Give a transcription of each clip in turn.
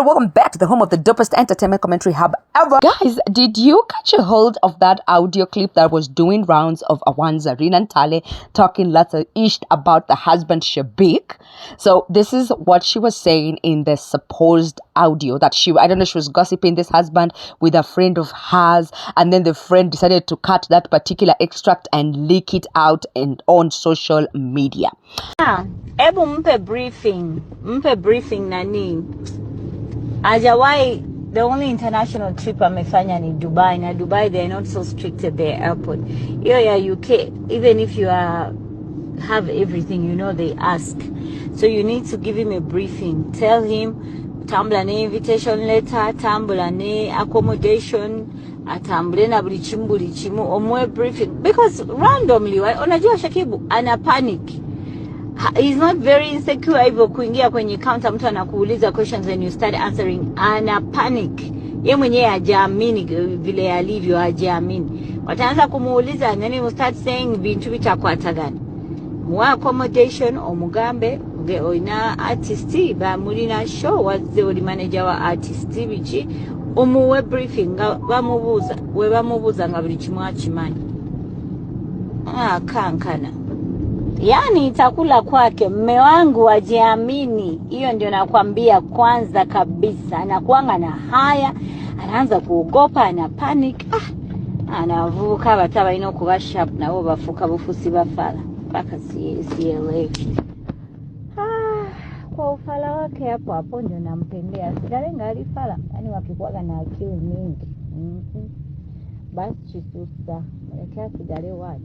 everybody, welcome back to the home of the dopest entertainment commentary hub ever. Guys, did you catch a hold of that audio clip that was doing rounds of Zari and Tale talking lots of ish about the husband Shakib? So this is what she was saying in the supposed audio that I don't know, she was gossiping this husband with a friend of hers, and then the friend decided to cut that particular extract and leak it out on social media. Ebu mpe briefing nani. Ajawai, the only international trip amefanya ni Dubai. Na Dubai, they're not so strict at their airport. Here ya UK, even if you have everything, you know they ask. So you need to give him a briefing. Tell him, tambula ne invitation letter, tambula ne accommodation, atambule na buli chimu, omwe briefing. Because randomly, unajua Shakib ana panic. He's not very insecure hivyo kuingia kwenye counter mtu anakuuliza questions and you start answering, ana panic. Yeye mwenyewe hajaamini vile alivyo, hajaamini. Wataanza kumuuliza and then he will start saying bintu bitakwata gani. Mwa accommodation omugambe ge oina artist ba mulina show wazze oli manager wa artist bichi omuwe briefing bamubuza nga buli kimu akimanyi. Kankana. Yani itakula kwake. Mme wangu ajiamini. Hiyo ndio nakwambia kwanza kabisa. Anakuanga na haya, anaanza kuogopa, ana panic. Anavuka bataba ino kuba sharp na bo bafuka bufusi bafala. Paka sielewi. Kwa ufala wake hapo ndio nampendea. Sigalenga alifala. Yani wakikuaga na akili mingi. Basi chisusa. Mwelekea sigale watu.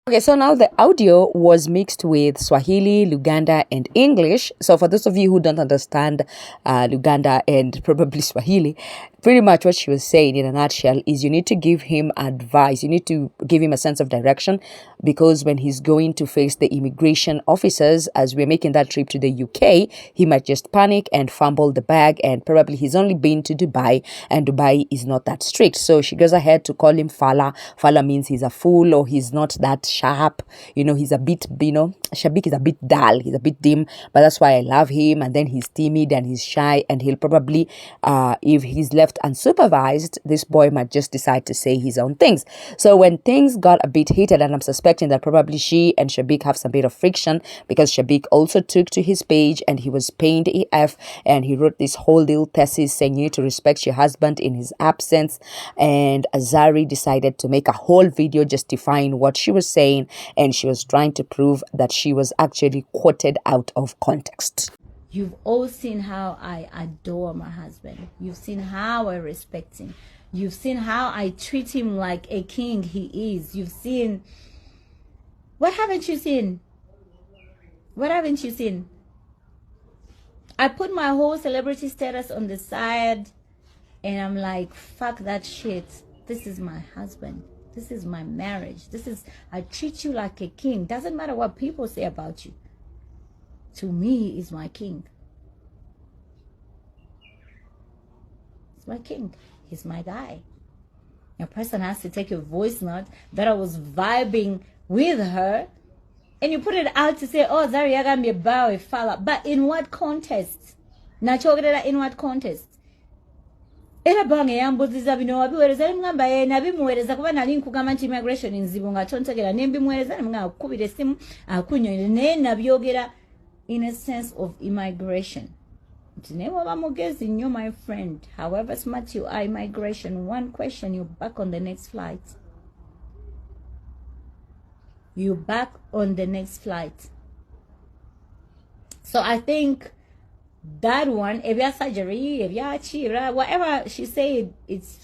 Okay, so now the audio was mixed with Swahili, Luganda, and English. So for those of you who don't understand Luganda and probably Swahili, pretty much what she was saying in a nutshell is you need to give him advice. You need to give him a sense of direction, because when he's going to face the immigration officers, as we're making that trip to the UK, he might just panic and fumble the bag, and probably he's only been to Dubai, and Dubai is not that strict. So she goes ahead to call him Fala. Fala means he's a fool, or he's not that sharp. He's a bit, Shakib is a bit dull. He's a bit dim, but that's why I love him. And then he's timid and he's shy, and he'll probably, if he's left unsupervised, this boy might just decide to say his own things. So when things got a bit heated, and I'm suspecting that probably she and Shakib have some bit of friction, because Shakib also took to his page and he was pained AF, and he wrote this whole little thesis saying you need to respect your husband in his absence. And Zari decided to make a whole video justifying what she was saying, and she was trying to prove that she was actually quoted out of context. You've all seen how I adore my husband. You've seen how I respect him. You've seen how I treat him like a king he is. You've seen... What haven't you seen? What haven't you seen? I put my whole celebrity status on the side, and I'm like, fuck that shit. This is my husband. This is my marriage. I treat you like a king. Doesn't matter what people say about you. To me, he's my king. He's my king. He's my guy. A person has to take a voice note that I was vibing with her, and you put it out to say, oh, Zari, I'm a bow, Fala. But in what context? In what context? Era bange yambuziza bino wabiwereza mngamba nabimuwereza kuba nali nkugamba nti immigration nzibu nga tontegera nembimuwereza nga kubira simu akunyonye ne nabyogera in a sense of immigration. Ntinewa bamugezi nnyo, my friend. However smart you are, immigration, one question, you're back on the next flight. You're back on the next flight. So I think that one, surgery, whatever she said, it's...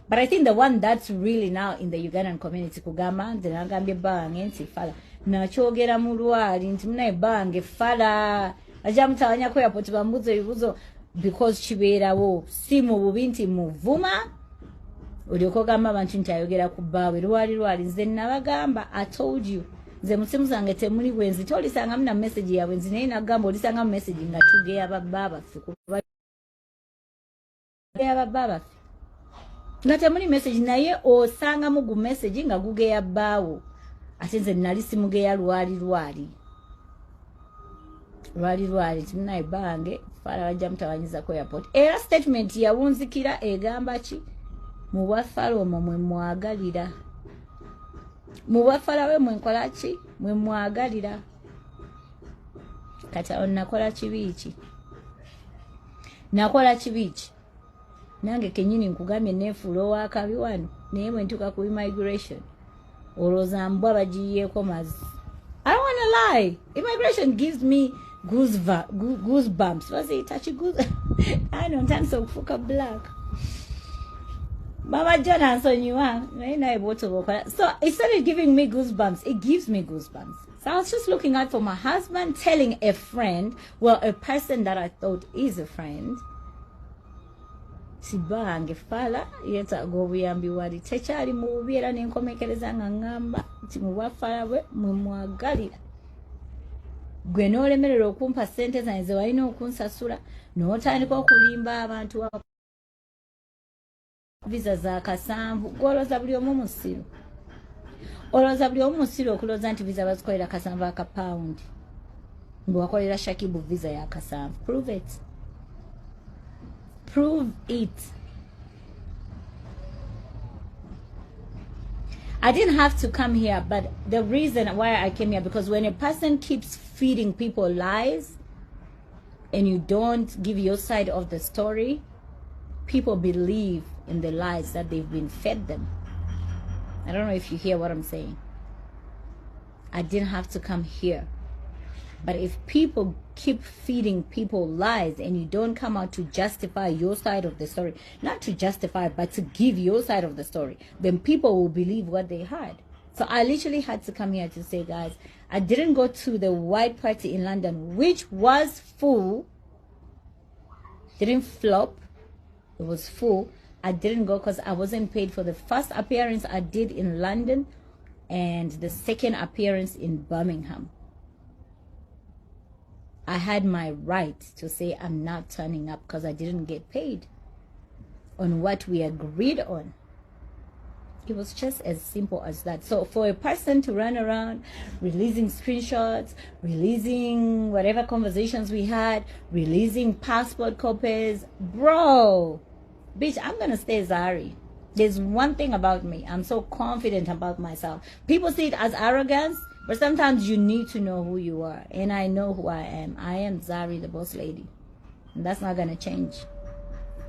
But I think the one that's really now in the Ugandan community, kugama, the nagambe bange, nti Fala. Na chogera mulwali, nti muna bange, Fala. Ajamuta wanya kwa yapo, tibambuzo yubuzo, because chibera wo, simu bubinti muvuma, ulioko gamba bantu ntayogera kubawe, lwali, nze nabagamba, I told you. Nze musimu zange temuli wenzi toli sanga mna message ya wenzi naina gamba oli sanga message nga tuge ya baba fikuba ya baba nga temuli message naye osanga mugu message nga guge ya bawo ate nze nali simuge ya lwali lwali timunaye bange Fala wajja mutawanyiza ku airport era statement yawunzikira egamba ki mu bwafala omwo mwe mwagalira mu bwafala we mwe nkola ki mwe mwagalira kati nakola kibiki nange kenyini nkugambye nefuula owakabi wano naye bwe ntuuka ku immigration olowooza mbwa bagiyiyeeko mazzi. I don't want to lie. Immigration gives me goosebumps. Was it touchy goose? I don't turn so fucking black. Mama John Hanson, you are. So it started giving me goosebumps. It gives me goosebumps. So I was just looking out for my husband, telling a friend, well, a person that I thought is a friend. Sibange Fala yeta go buyambi wali tekyali mu bubiera n'enkomekereza nga ngamba nti mu bwafala bwe mwe mwagalira gwe n'olemerera okumpa ssente zange ze walina okunsasula n'otandika okulimba abantu visa za kasanvu gwolooza buli omu musiru okulooza nti visa bazikolera kasanvu akapawundi mbe wakolera Shakib visa ya kasanvu. Prove it. I didn't have to come here, but the reason why I came here, because when a person keeps feeding people lies and you don't give your side of the story, people believe in the lies that they've been fed them. I don't know if you hear what I'm saying. I didn't have to come here. But if people keep feeding people lies and you don't come out to justify your side of the story, not to justify, but to give your side of the story, then people will believe what they heard. So I literally had to come here to say, guys, I didn't go to the white party in London, which was full. Didn't flop. It was full. I didn't go because I wasn't paid for the first appearance I did in London and the second appearance in Birmingham. I had my right to say I'm not turning up because I didn't get paid on what we agreed on. It was just as simple as that. So for a person to run around releasing screenshots, releasing whatever conversations we had, releasing passport copies, bro, bitch, I'm gonna stay Zari. There's one thing about me. I'm so confident about myself. People see it as arrogance, but sometimes you need to know who you are. And I know who I am. I am Zari, the boss lady. And that's not going to change.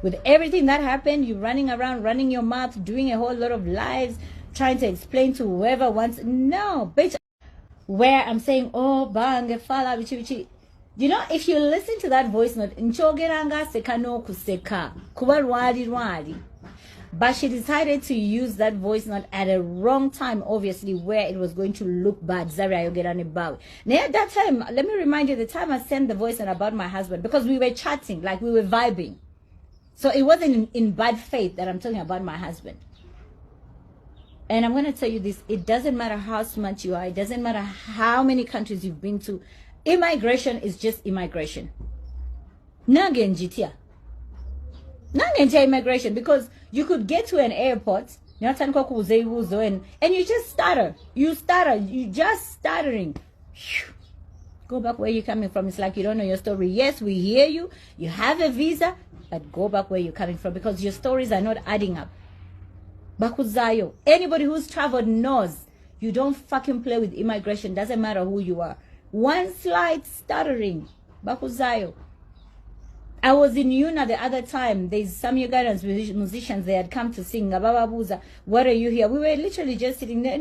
With everything that happened, you running around, running your mouth, doing a whole lot of lies, trying to explain to whoever wants. No, bitch. Where I'm saying, oh, bang, Fala, bichi, bichi. You know, if you listen to that voice note, nchogeranga seka no kuseka. Kuba rwadi. But she decided to use that voice note at a wrong time, obviously, where it was going to look bad. Zari ayogerane bawe. Now at that time, let me remind you, the time I sent the voice note about my husband, because we were chatting, like we were vibing. So it wasn't in bad faith that I'm talking about my husband. And I'm going to tell you this, it doesn't matter how smart you are, it doesn't matter how many countries you've been to, immigration is just immigration. Nangenjitia immigration, because you could get to an airport and you just stutter. You just stuttering. Go back where you're coming from. It's like you don't know your story. Yes, we hear you. You have a visa, but go back where you're coming from, because your stories are not adding up. Bakuzayo. Anybody who's traveled knows you don't fucking play with immigration. Doesn't matter who you are. One slight stuttering. Bakuzayo. I was in Yuna the other time. There's some Ugandans musicians. They had come to sing. Baba Buza, what are you here? We were literally just sitting there.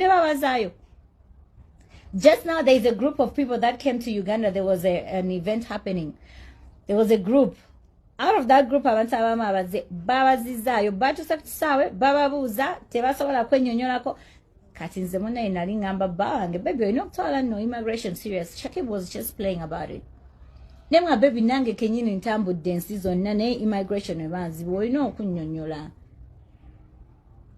Just now, there's a group of people that came to Uganda. There was an event happening. There was a group. Out of that group, Baba Zizayo, Batu Sawe, Baba Buza, Tebasola Kwenyonyorako, Katinzemona in Naringamba Bang. Baby, you're not telling no immigration serious. Shakib was just playing about it. Nemwa baby nange kenyini ntambu dance zonna ne immigration ebanzi boyino okunyonyola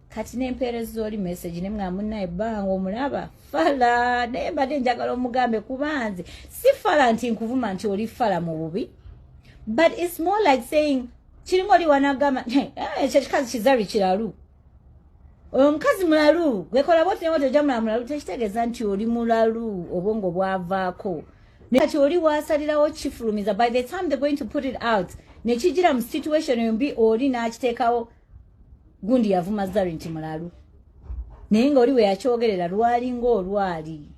kati nempeereza oli message nemwa munna ebango omulaba Fala naye mbadde njagala omugambe kubanze si Fala nti nkuvuma nti oli Fala mu bubi, but it's more like saying kiringo oli wanagamba ekikazi kizari kiralu oyo omukazi mulalu gwekola boti newoto jamula mulalu tekitegeeza nti oli mulalu obwongo bwavaako. Kati oli wasalirawo kifulumiza, by the time they're going to put it out nekijira mu situation yombi oli n'akiteekawo gundi yavuma Zari nti mulalu naye nga oli we yakyogerera lwali ng'olwali